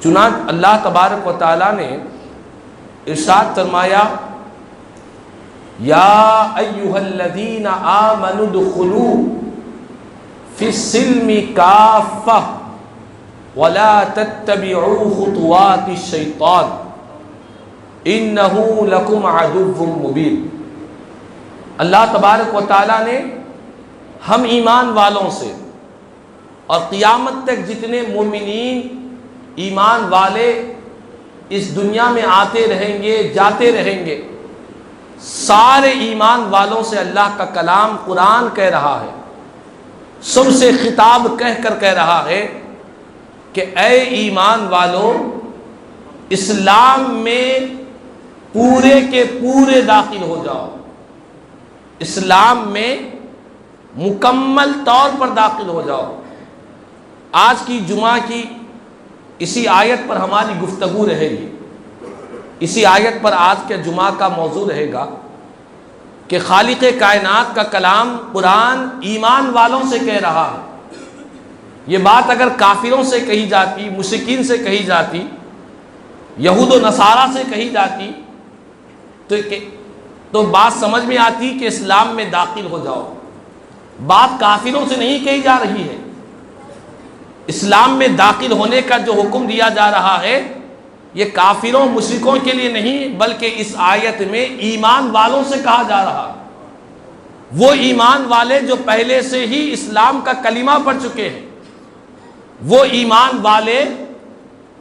چنانچہ اللہ تبارک و تعالیٰ نے ارشاد فرمایا یا ایھا الذین آمنوا ادخلوا فی السلم کافہ ولا تتبعوا خطوات الشیطان انہ لکم عدو مبین۔ اللہ تبارک و تعالیٰ نے ہم ایمان والوں سے اور قیامت تک جتنے مومنین ایمان والے اس دنیا میں آتے رہیں گے جاتے رہیں گے، سارے ایمان والوں سے اللہ کا کلام قرآن کہہ رہا ہے، سب سے خطاب کہہ رہا ہے کہ اے ایمان والو، اسلام میں پورے کے پورے داخل ہو جاؤ، اسلام میں مکمل طور پر داخل ہو جاؤ۔ آج کی جمعہ کی اسی آیت پر ہماری گفتگو رہے گی، اسی آیت پر آج کے جمعہ کا موضوع رہے گا کہ خالق کائنات کا کلام قرآن ایمان والوں سے کہہ رہا ہے۔ یہ بات اگر کافروں سے کہی جاتی، مشرکین سے کہی جاتی، یہود و نصارہ سے کہی جاتی تو بات سمجھ میں آتی کہ اسلام میں داخل ہو جاؤ۔ بات کافروں سے نہیں کہی جا رہی ہے، اسلام میں داخل ہونے کا جو حکم دیا جا رہا ہے یہ کافروں مشرکوں کے لیے نہیں، بلکہ اس آیت میں ایمان والوں سے کہا جا رہا ہے۔ وہ ایمان والے جو پہلے سے ہی اسلام کا کلمہ پڑھ چکے ہیں، وہ ایمان والے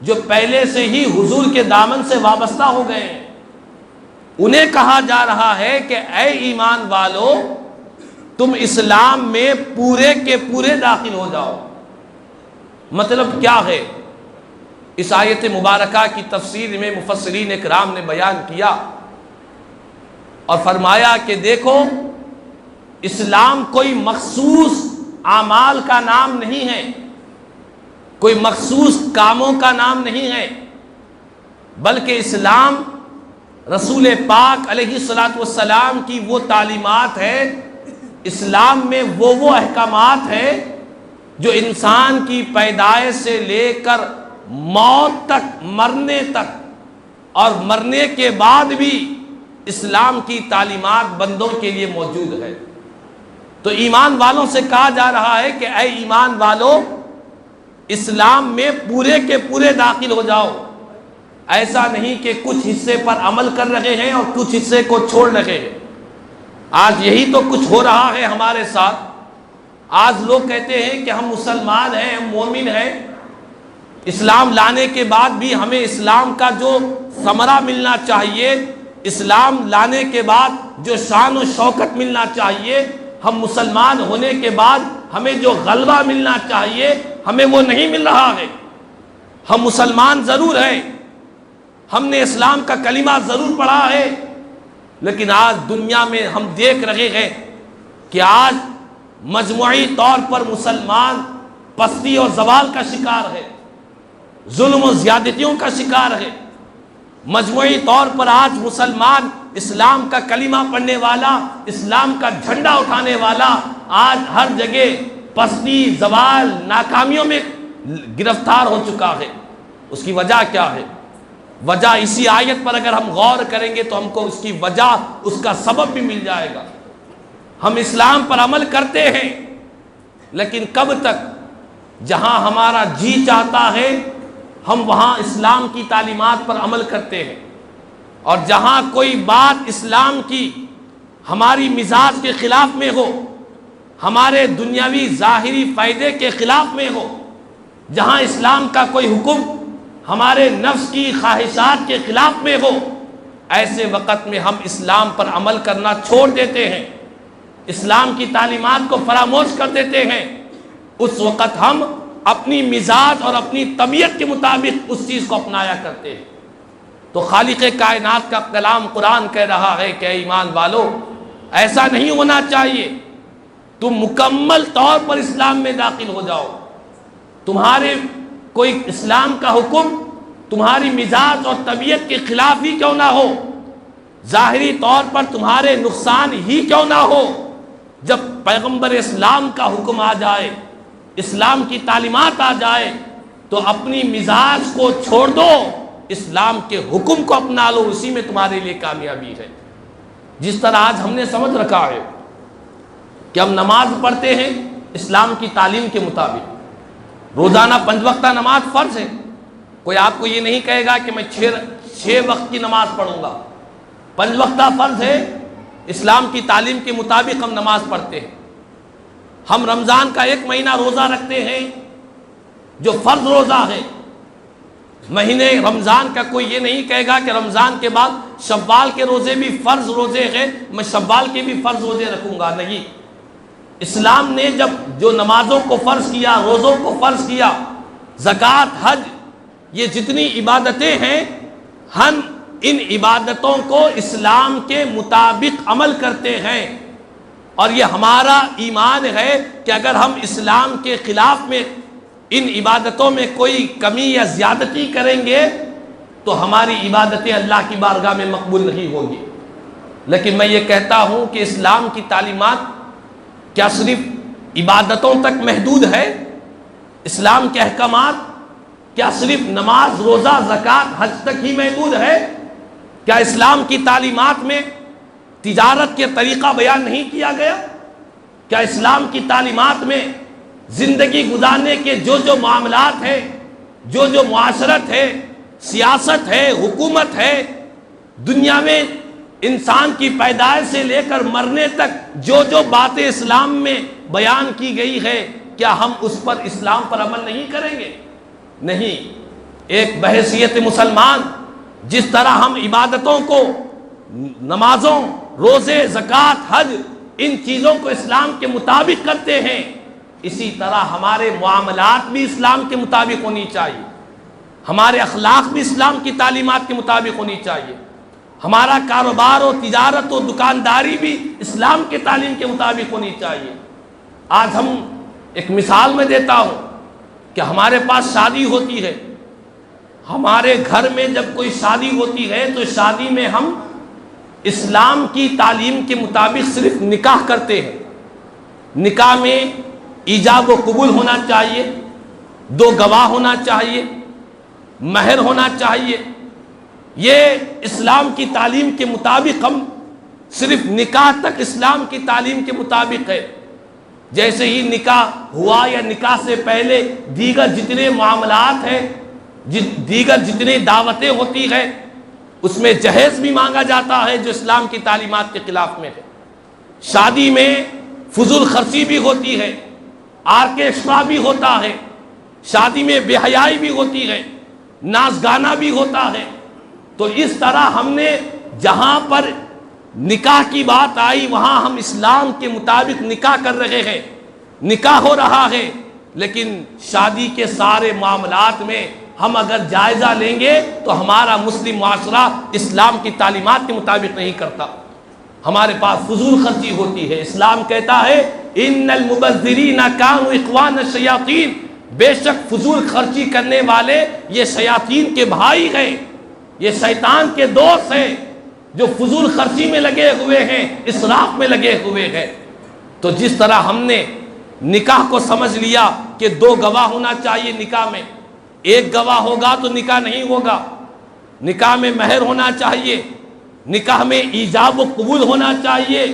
جو پہلے سے ہی حضور کے دامن سے وابستہ ہو گئے ہیں، انہیں کہا جا رہا ہے کہ اے ایمان والو، تم اسلام میں پورے کے پورے داخل ہو جاؤ۔ مطلب کیا ہے؟ اس آیت مبارکہ کی تفسیر میں مفسرین اکرام نے بیان کیا اور فرمایا کہ دیکھو، اسلام کوئی مخصوص اعمال کا نام نہیں ہے، کوئی مخصوص کاموں کا نام نہیں ہے، بلکہ اسلام رسول پاک علیہ الصلوۃ والسلام کی وہ تعلیمات ہے، اسلام میں وہ احکامات ہیں جو انسان کی پیدائش سے لے کر موت تک، مرنے تک، اور مرنے کے بعد بھی اسلام کی تعلیمات بندوں کے لیے موجود ہے۔ تو ایمان والوں سے کہا جا رہا ہے کہ اے ایمان والو، اسلام میں پورے کے پورے داخل ہو جاؤ۔ ایسا نہیں کہ کچھ حصے پر عمل کر رہے ہیں اور کچھ حصے کو چھوڑ رہے ہیں۔ آج یہی تو کچھ ہو رہا ہے ہمارے ساتھ۔ آج لوگ کہتے ہیں کہ ہم مسلمان ہیں، ہم مومن ہیں، اسلام لانے کے بعد بھی ہمیں اسلام کا جو ثمرہ ملنا چاہیے، اسلام لانے کے بعد جو شان و شوکت ملنا چاہیے، ہم مسلمان ہونے کے بعد ہمیں جو غلبہ ملنا چاہیے، ہمیں وہ نہیں مل رہا ہے۔ ہم مسلمان ضرور ہیں، ہم نے اسلام کا کلمہ ضرور پڑھا ہے، لیکن آج دنیا میں ہم دیکھ رہے ہیں کہ آج مجموعی طور پر مسلمان پستی اور زوال کا شکار ہے، ظلم و زیادتیوں کا شکار ہے۔ مجموعی طور پر آج مسلمان اسلام کا کلمہ پڑھنے والا، اسلام کا جھنڈا اٹھانے والا، آج ہر جگہ پستی، زوال، ناکامیوں میں گرفتار ہو چکا ہے۔ اس کی وجہ کیا ہے؟ وجہ اسی آیت پر اگر ہم غور کریں گے تو ہم کو اس کی وجہ، اس کا سبب بھی مل جائے گا۔ ہم اسلام پر عمل کرتے ہیں، لیکن کب تک؟ جہاں ہمارا جی چاہتا ہے ہم وہاں اسلام کی تعلیمات پر عمل کرتے ہیں، اور جہاں کوئی بات اسلام کی ہماری مزاج کے خلاف میں ہو، ہمارے دنیاوی ظاہری فائدے کے خلاف میں ہو، جہاں اسلام کا کوئی حکم ہمارے نفس کی خواہشات کے خلاف میں ہو، ایسے وقت میں ہم اسلام پر عمل کرنا چھوڑ دیتے ہیں، اسلام کی تعلیمات کو فراموش کر دیتے ہیں۔ اس وقت ہم اپنی مزاج اور اپنی طبیعت کے مطابق اس چیز کو اپنایا کرتے ہیں۔ تو خالق کائنات کا کلام قرآن کہہ رہا ہے کہ اے ایمان والو، ایسا نہیں ہونا چاہیے، تم مکمل طور پر اسلام میں داخل ہو جاؤ۔ تمہارے کوئی اسلام کا حکم تمہاری مزاج اور طبیعت کے خلاف ہی کیوں نہ ہو، ظاہری طور پر تمہارے نقصان ہی کیوں نہ ہو، جب پیغمبر اسلام کا حکم آ جائے، اسلام کی تعلیمات آ جائے، تو اپنی مزاج کو چھوڑ دو، اسلام کے حکم کو اپنا لو، اسی میں تمہارے لیے کامیابی ہے۔ جس طرح آج ہم نے سمجھ رکھا ہے کہ ہم نماز پڑھتے ہیں اسلام کی تعلیم کے مطابق، روزانہ 5 وقتہ نماز فرض ہے، کوئی آپ کو یہ نہیں کہے گا کہ میں 6 وقت کی نماز پڑھوں گا، 5 وقتہ فرض ہے، اسلام کی تعلیم کے مطابق ہم نماز پڑھتے ہیں۔ ہم رمضان کا 1 مہینہ روزہ رکھتے ہیں جو فرض روزہ ہے۔ مہینے رمضان کا کوئی یہ نہیں کہے گا کہ رمضان کے بعد شوال کے روزے بھی فرض روزے ہیں، میں شوال کے بھی فرض روزے رکھوں گا، نہیں۔ اسلام نے جب جو نمازوں کو فرض کیا، روزوں کو فرض کیا، زکوٰۃ، حج، یہ جتنی عبادتیں ہیں، ہم ان عبادتوں کو اسلام کے مطابق عمل کرتے ہیں، اور یہ ہمارا ایمان ہے کہ اگر ہم اسلام کے خلاف میں ان عبادتوں میں کوئی کمی یا زیادتی کریں گے تو ہماری عبادتیں اللہ کی بارگاہ میں مقبول نہیں ہوگی۔ لیکن میں یہ کہتا ہوں کہ اسلام کی تعلیمات کیا صرف عبادتوں تک محدود ہے؟ اسلام کے احکامات کیا صرف نماز، روزہ، زکوٰۃ، حج تک ہی محدود ہے؟ کیا اسلام کی تعلیمات میں تجارت کے طریقہ بیان نہیں کیا گیا؟ کیا اسلام کی تعلیمات میں زندگی گزارنے کے جو معاملات ہیں، جو معاشرت ہے، سیاست ہے، حکومت ہے، دنیا میں انسان کی پیدائش سے لے کر مرنے تک جو باتیں اسلام میں بیان کی گئی ہے، کیا ہم اس پر اسلام پر عمل نہیں کریں گے؟ نہیں۔ ایک بحیثیت مسلمان جس طرح ہم عبادتوں کو، نمازوں، روزے، زکوٰۃ، حج، ان چیزوں کو اسلام کے مطابق کرتے ہیں، اسی طرح ہمارے معاملات بھی اسلام کے مطابق ہونی چاہیے، ہمارے اخلاق بھی اسلام کی تعلیمات کے مطابق ہونی چاہیے، ہمارا کاروبار و تجارت و دکانداری بھی اسلام کے تعلیم کے مطابق ہونی چاہیے۔ آج ہم ایک مثال میں دیتا ہوں کہ ہمارے پاس شادی ہوتی ہے، ہمارے گھر میں جب کوئی شادی ہوتی ہے تو شادی میں ہم اسلام کی تعلیم کے مطابق صرف نکاح کرتے ہیں۔ نکاح میں ایجاب و قبول ہونا چاہیے، 2 گواہ ہونا چاہیے، مہر ہونا چاہیے۔ یہ اسلام کی تعلیم کے مطابق ہم صرف نکاح تک اسلام کی تعلیم کے مطابق ہے۔ جیسے ہی نکاح ہوا یا نکاح سے پہلے دیگر جتنے معاملات ہیں، دیگر جتنی دعوتیں ہوتی ہیں، اس میں جہیز بھی مانگا جاتا ہے جو اسلام کی تعلیمات کے خلاف میں ہے۔ شادی میں فضول خرچی بھی ہوتی ہے، آرکیسٹرا بھی ہوتا ہے، شادی میں بے حیائی بھی ہوتی ہے، ناچ گانا بھی ہوتا ہے۔ تو اس طرح ہم نے جہاں پر نکاح کی بات آئی وہاں ہم اسلام کے مطابق نکاح کر رہے ہیں، نکاح ہو رہا ہے، لیکن شادی کے سارے معاملات میں ہم اگر جائزہ لیں گے تو ہمارا مسلم معاشرہ اسلام کی تعلیمات کے مطابق نہیں کرتا، ہمارے پاس فضول خرچی ہوتی ہے۔ اسلام کہتا ہے ان المبذرین کانوا اخوان الشیاطین، بے شک فضول خرچی کرنے والے یہ شیاطین کے بھائی ہیں، یہ شیطان کے دوست ہیں جو فضول خرچی میں لگے ہوئے ہیں، اسراف میں لگے ہوئے ہیں۔ تو جس طرح ہم نے نکاح کو سمجھ لیا کہ 2 گواہ ہونا چاہیے، نکاح میں 1 گواہ ہوگا تو نکاح نہیں ہوگا، نکاح میں مہر ہونا چاہیے، نکاح میں ایجاب و قبول ہونا چاہیے،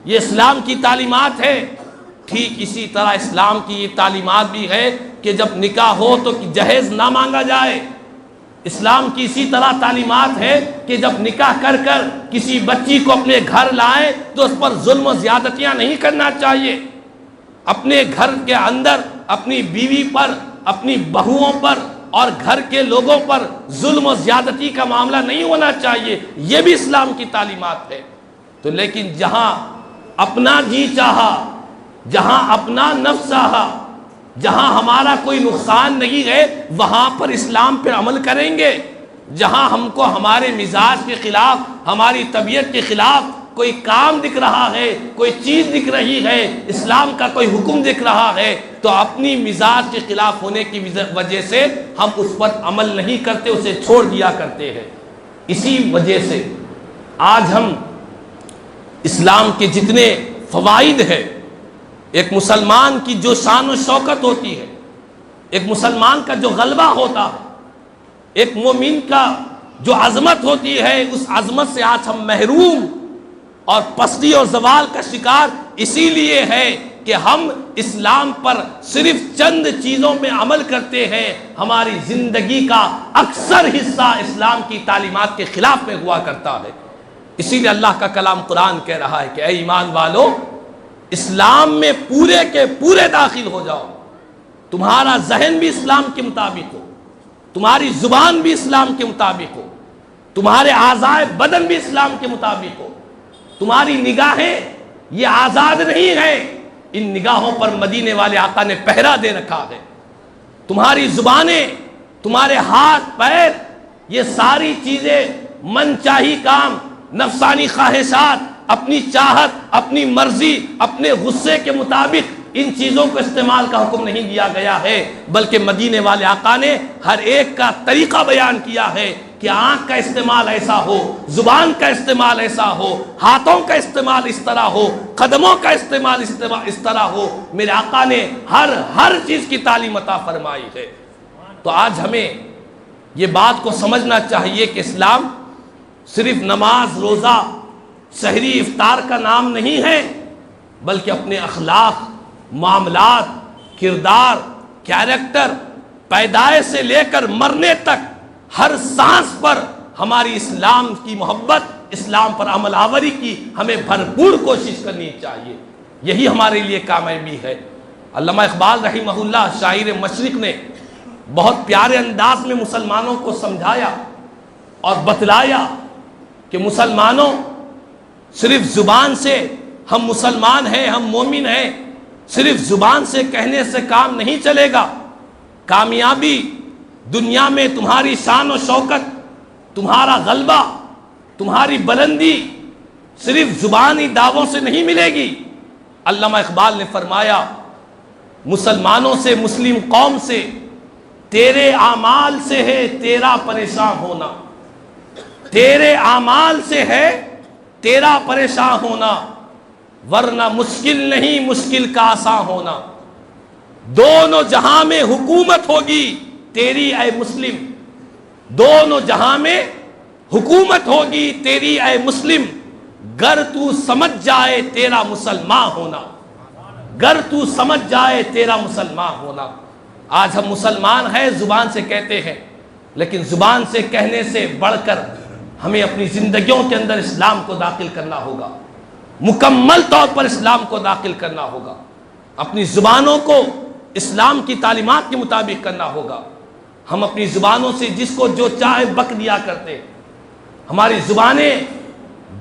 یہ اسلام کی تعلیمات ہے۔ ٹھیک اسی طرح اسلام کی یہ تعلیمات بھی ہے کہ جب نکاح ہو تو جہیز نہ مانگا جائے۔ اسلام کی اسی طرح تعلیمات ہے کہ جب نکاح کر کسی بچی کو اپنے گھر لائیں تو اس پر ظلم و زیادتیاں نہیں کرنا چاہیے، اپنے گھر کے اندر اپنی بیوی پر، اپنی بہوؤں پر اور گھر کے لوگوں پر ظلم و زیادتی کا معاملہ نہیں ہونا چاہیے، یہ بھی اسلام کی تعلیمات ہے۔ تو لیکن جہاں اپنا جی چاہا، جہاں اپنا نفس چاہا، جہاں ہمارا کوئی نقصان نہیں ہے وہاں پر اسلام پر عمل کریں گے۔ جہاں ہم کو ہمارے مزاج کے خلاف، ہماری طبیعت کے خلاف کوئی کام دکھ رہا ہے، کوئی چیز دکھ رہی ہے، اسلام کا کوئی حکم دکھ رہا ہے، تو اپنی مزاج کے خلاف ہونے کی وجہ سے ہم اس پر عمل نہیں کرتے، اسے چھوڑ دیا کرتے ہیں۔ اسی وجہ سے آج ہم اسلام کے جتنے فوائد ہیں، ایک مسلمان کی جو شان و شوکت ہوتی ہے، ایک مسلمان کا جو غلبہ ہوتا ہے، ایک مومن کا جو عظمت ہوتی ہے، اس عظمت سے آج ہم محروم اور پستی اور زوال کا شکار اسی لیے ہے کہ ہم اسلام پر صرف چند چیزوں میں عمل کرتے ہیں، ہماری زندگی کا اکثر حصہ اسلام کی تعلیمات کے خلاف میں ہوا کرتا ہے۔ اسی لیے اللہ کا کلام قرآن کہہ رہا ہے کہ اے ایمان والو، اسلام میں پورے کے پورے داخل ہو جاؤ، تمہارا ذہن بھی اسلام کے مطابق ہو، تمہاری زبان بھی اسلام کے مطابق ہو، تمہارے اعضائے بدن بھی اسلام کے مطابق ہو، تمہاری نگاہیں یہ آزاد نہیں ہیں، ان نگاہوں پر مدینے والے آقا نے پہرا دے رکھا ہے، تمہاری زبانیں، تمہارے ہاتھ پیر، یہ ساری چیزیں من چاہی کام، نفسانی خواہشات، اپنی چاہت، اپنی مرضی، اپنے غصے کے مطابق ان چیزوں کو استعمال کا حکم نہیں دیا گیا ہے، بلکہ مدینے والے آقا نے ہر ایک کا طریقہ بیان کیا ہے کہ آنکھ کا استعمال ایسا ہو، زبان کا استعمال ایسا ہو، ہاتھوں کا استعمال اس طرح ہو، قدموں کا استعمال اس طرح ہو۔ میرے آقا نے ہر چیز کی تعلیم عطا فرمائی ہے۔ تو آج ہمیں یہ بات کو سمجھنا چاہیے کہ اسلام صرف نماز، روزہ، سحری، افطار کا نام نہیں ہے، بلکہ اپنے اخلاق، معاملات، کردار، کیریکٹر، پیدائش سے لے کر مرنے تک ہر سانس پر ہماری اسلام کی محبت، اسلام پر عمل آوری کی ہمیں بھرپور کوشش کرنی چاہیے، یہی ہمارے لیے کامیابی ہے۔ علامہ اقبال رحمہ اللہ شاعر مشرق نے بہت پیارے انداز میں مسلمانوں کو سمجھایا اور بتلایا کہ مسلمانوں، صرف زبان سے ہم مسلمان ہیں، ہم مومن ہیں، صرف زبان سے کہنے سے کام نہیں چلے گا۔ کامیابی دنیا میں تمہاری شان و شوکت، تمہارا غلبہ، تمہاری بلندی صرف زبانی دعووں سے نہیں ملے گی۔ علامہ اقبال نے فرمایا، مسلمانوں سے، مسلم قوم سے، تیرے اعمال سے ہے تیرا پریشان ہونا، تیرے اعمال سے ہے تیرا پریشان ہونا، ورنہ مشکل نہیں مشکل کا آسان ہونا۔ دونوں جہاں میں حکومت ہوگی تیری اے مسلم، دونوں جہاں میں حکومت ہوگی تیری اے مسلم، گر تو سمجھ جائے تیرا مسلمان ہونا، گر تو سمجھ جائے تیرا مسلمان ہونا۔ آج ہم مسلمان ہیں، زبان سے کہتے ہیں، لیکن زبان سے کہنے سے بڑھ کر ہمیں اپنی زندگیوں کے اندر اسلام کو داخل کرنا ہوگا، مکمل طور پر اسلام کو داخل کرنا ہوگا، اپنی زبانوں کو اسلام کی تعلیمات کے مطابق کرنا ہوگا۔ ہم اپنی زبانوں سے جس کو جو چاہے بک دیا کرتے، ہماری زبانیں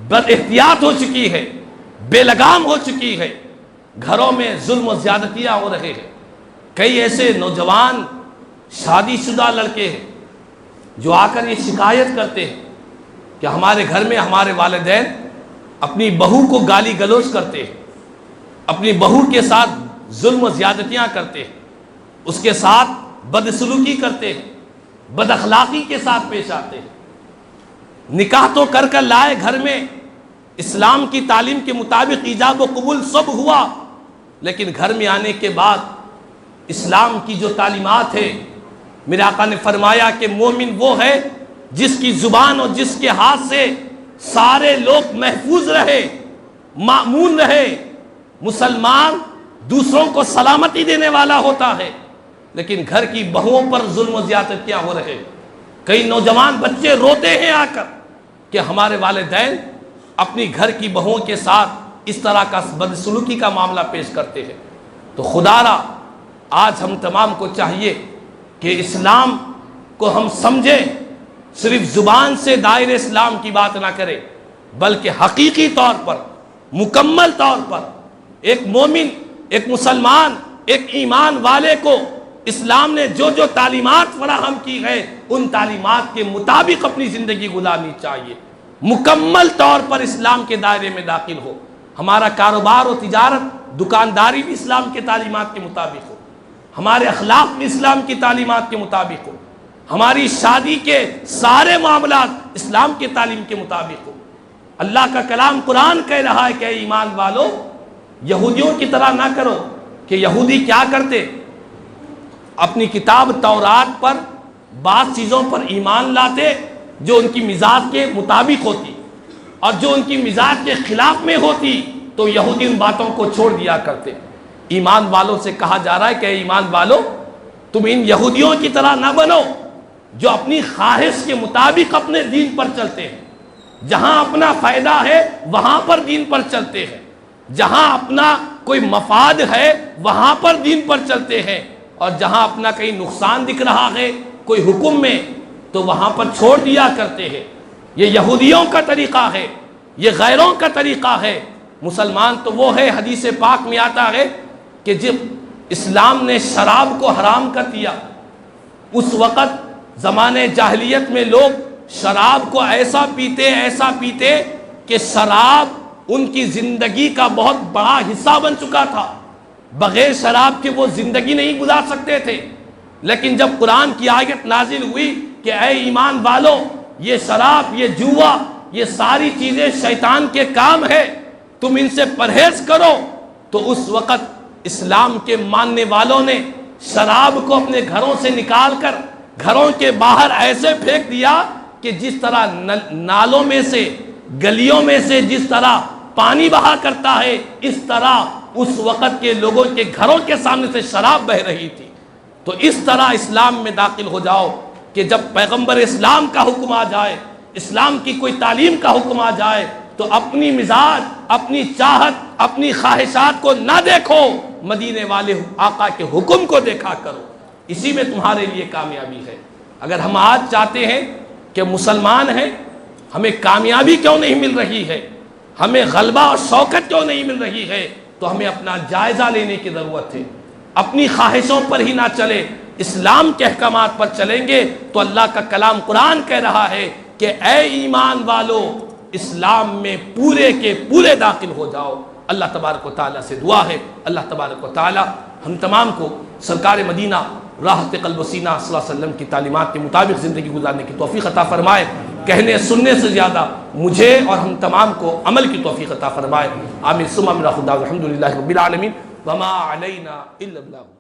بد احتیاط ہو چکی ہے، بے لگام ہو چکی ہے، گھروں میں ظلم و زیادتیاں ہو رہے ہیں۔ کئی ایسے نوجوان شادی شدہ لڑکے ہیں جو آ کر یہ شکایت کرتے ہیں کہ ہمارے گھر میں ہمارے والدین اپنی بہو کو گالی گلوچ کرتے ہیں، اپنی بہو کے ساتھ ظلم و زیادتیاں کرتے ہیں، اس کے ساتھ بدسلوکی کرتے ہیں، بد اخلاقی کے ساتھ پیش آتے ہیں۔ نکاح تو کر کر لائے گھر میں، اسلام کی تعلیم کے مطابق ایجاب و قبول سب ہوا، لیکن گھر میں آنے کے بعد اسلام کی جو تعلیمات ہے، میرے آقا نے فرمایا کہ مومن وہ ہے جس کی زبان اور جس کے ہاتھ سے سارے لوگ محفوظ رہے، مأمون رہے۔ مسلمان دوسروں کو سلامتی دینے والا ہوتا ہے، لیکن گھر کی بہوؤں پر ظلم و زیادتیاں ہو رہے۔ کئی نوجوان بچے روتے ہیں آ کر کہ ہمارے والدین اپنی گھر کی بہوؤں کے ساتھ اس طرح کا بدسلوکی کا معاملہ پیش کرتے ہیں۔ تو خدا را آج ہم تمام کو چاہیے کہ اسلام کو ہم سمجھیں، صرف زبان سے دائرہ اسلام کی بات نہ کریں، بلکہ حقیقی طور پر، مکمل طور پر ایک مومن، ایک مسلمان، ایک ایمان والے کو اسلام نے جو جو تعلیمات فراہم کی ہے ان تعلیمات کے مطابق اپنی زندگی گزارنی چاہیے، مکمل طور پر اسلام کے دائرے میں داخل ہو۔ ہمارا کاروبار و تجارت، دکانداری بھی اسلام کے تعلیمات کے مطابق ہو، ہمارے اخلاق بھی اسلام کی تعلیمات کے مطابق ہو، ہماری شادی کے سارے معاملات اسلام کے تعلیم کے مطابق ہو۔ اللہ کا کلام قرآن کہہ رہا ہے کہ اے ایمان والو، یہودیوں کی طرح نہ کرو، کہ یہودی کیا کرتے؟ اپنی کتاب تورات پر بعض چیزوں پر ایمان لاتے جو ان کی مزاج کے مطابق ہوتی، اور جو ان کی مزاج کے خلاف میں ہوتی تو یہودی ان باتوں کو چھوڑ دیا کرتے۔ ایمان والوں سے کہا جا رہا ہے کہ اے ایمان والو، تم ان یہودیوں کی طرح نہ بنو جو اپنی خواہش کے مطابق اپنے دین پر چلتے ہیں۔ جہاں اپنا فائدہ ہے وہاں پر دین پر چلتے ہیں، جہاں اپنا کوئی مفاد ہے وہاں پر دین پر چلتے ہیں، اور جہاں اپنا کہیں نقصان دکھ رہا ہے کوئی حکم میں تو وہاں پر چھوڑ دیا کرتے ہیں۔ یہ یہودیوں کا طریقہ ہے، یہ غیروں کا طریقہ ہے۔ مسلمان تو وہ ہے، حدیث پاک میں آتا ہے کہ جب اسلام نے شراب کو حرام کر دیا، اس وقت زمانے جاہلیت میں لوگ شراب کو ایسا پیتے کہ شراب ان کی زندگی کا بہت بڑا حصہ بن چکا تھا۔ بغیر شراب کے وہ زندگی نہیں گزار سکتے تھے۔ لیکن جب قرآن کی آیت نازل ہوئی کہ اے ایمان والو، یہ شراب، یہ جوا، یہ ساری چیزیں شیطان کے کام ہے، تم ان سے پرہیز کرو، تو اس وقت اسلام کے ماننے والوں نے شراب کو اپنے گھروں سے نکال کر گھروں کے باہر ایسے پھینک دیا کہ جس طرح نالوں میں سے، گلیوں میں سے جس طرح پانی بہا کرتا ہے، اس طرح اس وقت کے لوگوں کے گھروں کے سامنے سے شراب بہ رہی تھی۔ تو اس طرح اسلام میں داخل ہو جاؤ کہ جب پیغمبر اسلام کا حکم آ جائے، اسلام کی کوئی تعلیم کا حکم آ جائے، تو اپنی مزاج، اپنی چاہت، اپنی خواہشات کو نہ دیکھو، مدینے والے آقا کے حکم کو دیکھا کرو۔ اسی میں تمہارے لیے کامیابی ہے۔ اگر ہم آج چاہتے ہیں کہ مسلمان ہیں، ہمیں کامیابی کیوں نہیں مل رہی ہے، ہمیں غلبہ اور شوکت کیوں نہیں مل رہی ہے، تو ہمیں اپنا جائزہ لینے کی ضرورت ہے۔ اپنی خواہشوں پر ہی نہ چلے، اسلام کے احکامات پر چلیں گے تو اللہ کا کلام قرآن کہہ رہا ہے کہ اے ایمان والو، اسلام میں پورے کے پورے داخل ہو جاؤ۔ اللہ تبارک و تعالیٰ سے دعا ہے، اللہ تبارک و تعالیٰ ہم تمام کو سرکار مدینہ راحت قلب و سینہ صلی اللہ علیہ وسلم کی تعلیمات کے مطابق زندگی گزارنے کی توفیق عطا فرمائے۔ کہنے سننے سے زیادہ مجھے اور ہم تمام کو عمل کی توفیق عطا فرمائے۔ آمین ثم آمین۔ خدا الحمدللہ رب العالمین، وما علینا الا البلاغ۔